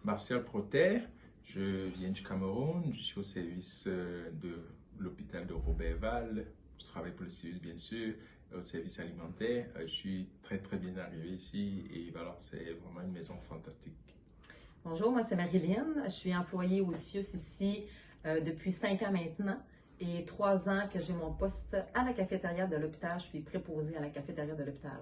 Martial Proter, je viens du Cameroun, je suis au service de l'hôpital de Roberval, je travaille pour le service bien sûr, au service alimentaire. Je suis très bien arrivé ici et voilà, c'est vraiment une maison fantastique. Bonjour, moi c'est Marilyn. Je suis employée au CIUS ici depuis 5 ans maintenant et 3 ans que j'ai mon poste à la cafétéria de l'hôpital. Je suis préposée à la cafétéria de l'hôpital.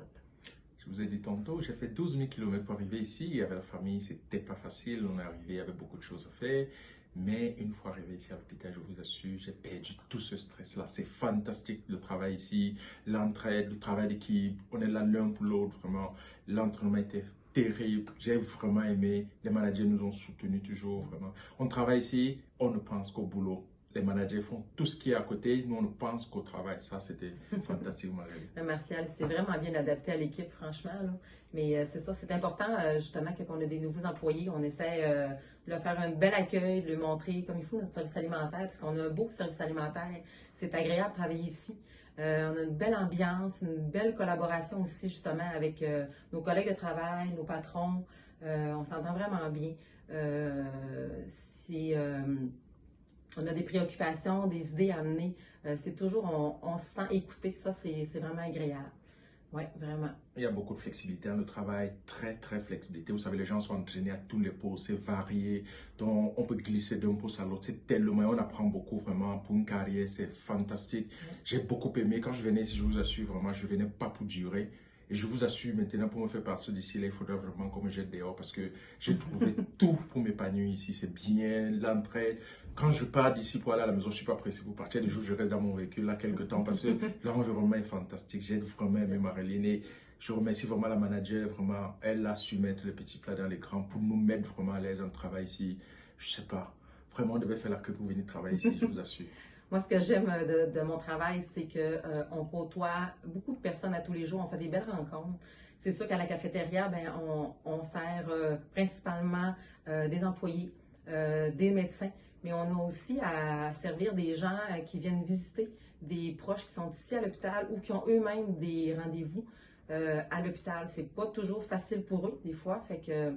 Je vous ai dit tantôt, j'ai fait 12 000 km pour arriver ici. Avec la famille, c'était pas facile. On est arrivé avec beaucoup de choses à faire. Mais une fois arrivé ici à l'hôpital, je vous assure, j'ai perdu tout ce stress-là. C'est fantastique le travail ici, l'entraide, le travail d'équipe. On est là l'un pour l'autre, vraiment. L'entraînement était terrible. J'ai vraiment aimé. Les managers nous ont soutenus toujours, vraiment. On travaille ici, on ne pense qu'au boulot. Les managers font tout ce qui est à côté, nous on ne pense qu'au travail. Ça, c'était fantastique, Marie. Martial, c'est vraiment bien adapté à l'équipe, franchement. Là. Mais c'est ça, c'est important, justement, quand on a des nouveaux employés, on essaie de leur faire un bel accueil, de leur montrer comme il faut notre service alimentaire, parce qu'on a un beau service alimentaire. C'est agréable de travailler ici. On a une belle ambiance, une belle collaboration aussi, justement, avec nos collègues de travail, nos patrons. On s'entend vraiment bien. On a des préoccupations, des idées à amener. C'est toujours, on se sent écouté. Ça, c'est vraiment agréable. Oui, vraiment. Il y a beaucoup de flexibilité dans le travail, très flexibilité. Vous savez, les gens sont entraînés à tous les postes, c'est varié. Donc, on peut glisser d'un poste à l'autre. C'est tellement, on apprend beaucoup vraiment pour une carrière, c'est fantastique. J'ai beaucoup aimé. Quand je venais ici, je vous assure vraiment, je venais pas pour durer. Et je vous assure maintenant, pour me faire partir d'ici, là, il faudra vraiment qu'on me jette dehors parce que j'ai trouvé tout pour m'épanouir ici. C'est bien, l'entraide. Quand je pars d'ici pour aller à la maison, je ne suis pas pressé pour partir. Des jours, je reste dans mon véhicule là quelques temps parce que l'environnement est fantastique. J'ai vraiment aimé Marilyn et je remercie vraiment la manager. Vraiment, elle a su mettre les petits plats dans l'écran pour nous mettre vraiment à l'aise dans le travail ici. Je ne sais pas. Vraiment, on devait faire la queue pour venir travailler ici, je vous assure. Moi, ce que j'aime de mon travail, c'est qu'on côtoie beaucoup de personnes à tous les jours. On fait des belles rencontres. C'est sûr qu'à la cafétéria, ben, on sert principalement des employés, des médecins, mais on a aussi à servir des gens qui viennent visiter, des proches qui sont ici à l'hôpital ou qui ont eux-mêmes des rendez-vous à l'hôpital. C'est pas toujours facile pour eux, des fois. Fait que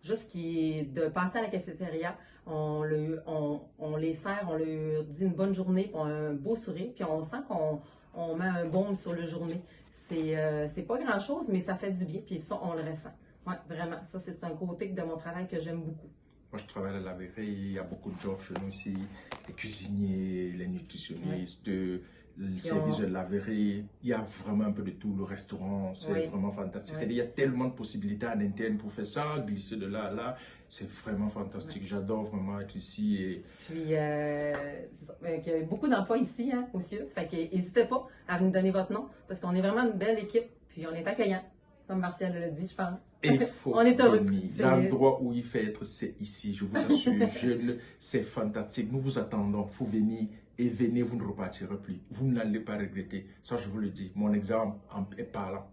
juste de passer à la cafétéria, on les sert, on leur dit une bonne journée, un beau sourire, puis on sent qu'on met un baume sur le journée. C'est pas grand-chose, mais ça fait du bien, puis ça, on le ressent. Oui, vraiment. Ça, c'est un côté de mon travail que j'aime beaucoup. Moi, je travaille à la laverie, il y a beaucoup de jobs chez nous ici, les cuisiniers, les nutritionnistes, le service de laverie, il y a vraiment un peu de tout, le restaurant, c'est vraiment fantastique. Il y a tellement de possibilités en interne pour faire ça, glisser de là à là, c'est vraiment fantastique. J'adore vraiment être ici. Et... Puis, il y a beaucoup d'emplois ici, hein, au CIUS, fait que n'hésitez pas à nous donner votre nom, parce qu'on est vraiment une belle équipe, puis on est accueillant, comme Martial l'a dit, je pense. On est heureux. L'endroit où il fait être, c'est ici, je vous assure. C'est fantastique. Nous vous attendons. Il faut venir et venez, vous ne repartirez plus. Vous n'allez pas regretter. Ça, je vous le dis. Mon exemple est parlant.